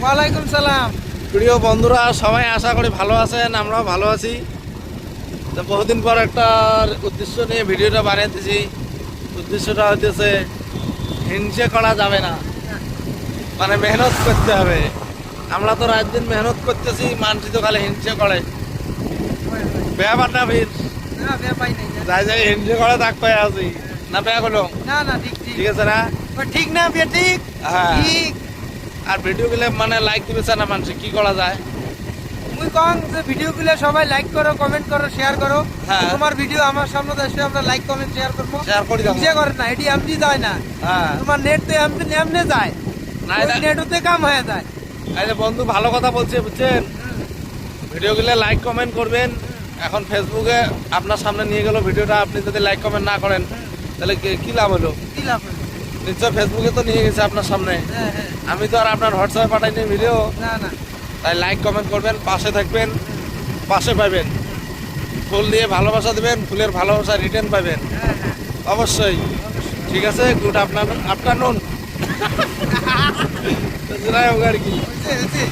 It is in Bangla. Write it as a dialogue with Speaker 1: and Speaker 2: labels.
Speaker 1: ওয়ালাইকুম সালাম।
Speaker 2: প্রিয় বন্ধুরা সবাই আশা করি ভালো আছেন, আমরাও ভালো আছি। তো বহুদিন পর একটা উদ্দেশ্য নিয়ে ভিডিওটা বানিয়েছি। উদ্দেশ্যটা হচ্ছে হিংসে করা যাবে না, মানে মেহনত করতে হবে। আমরা তো রাত দিন মেহনত করতেছি, মানছি তো খালি হিংসে করে ব্যাপার না ভিড়
Speaker 1: না বে পাই নাই না।
Speaker 2: যাই যাই হিংসে করে তাক পাই আছি না বেয়া করলো।
Speaker 1: না না ঠিক ঠিক
Speaker 2: ঠিক আছে না?
Speaker 1: ঠিক না বে ঠিক
Speaker 2: হ্যাঁ।
Speaker 1: ঠিক।
Speaker 2: আর ভিডিও গুলো মানে লাইক দিবে না মানুষ, কি করা যায়?
Speaker 1: মুই কং যে ভিডিও গুলো সবাই লাইক করো, কমেন্ট করো, শেয়ার করো।
Speaker 2: হ্যাঁ।
Speaker 1: তোমার ভিডিও আমার সামনে এসে আমরা লাইক কমেন্ট শেয়ার করবো।
Speaker 2: শেয়ার করে দাও।
Speaker 1: হিংসে করে না, এটি এমনি যায় না।
Speaker 2: হ্যাঁ
Speaker 1: তোমার নেট তো এমনি এমনি যায়,
Speaker 2: না এটা-
Speaker 1: নেট হতে কাম হয়ে যায়।
Speaker 2: এই যে বন্ধু ভালো কথা বলছে বুঝছেন, ভিডিওগুলো লাইক কমেন্ট করবেন। এখন ফেসবুকে আপনার সামনে নিয়ে গেল ভিডিওটা, আপনি যদি লাইক কমেন্ট না করেন তাহলে কি লাভ হলো?
Speaker 1: কি লাভ হলো?
Speaker 2: নিশ্চয় ফেসবুকে তো নিয়ে গেছে আপনার সামনে,
Speaker 1: হ্যাঁ হ্যাঁ।
Speaker 2: আমি তো আর আপনার হোয়াটসঅ্যাপে পাঠাইনি ভিডিও।
Speaker 1: না না
Speaker 2: তাই লাইক কমেন্ট করবেন, পাশে থাকবেন, পাশে পাবেন। ফুল দিয়ে ভালোবাসা দেবেন, ফুলের ভালোবাসা রিটার্ন পাবেন
Speaker 1: হ্যাঁ হ্যাঁ
Speaker 2: অবশ্যই। ঠিক আছে, গুড আফটারনুন। যাই হোক আর কি।
Speaker 1: হয়েছে, হয়েছে।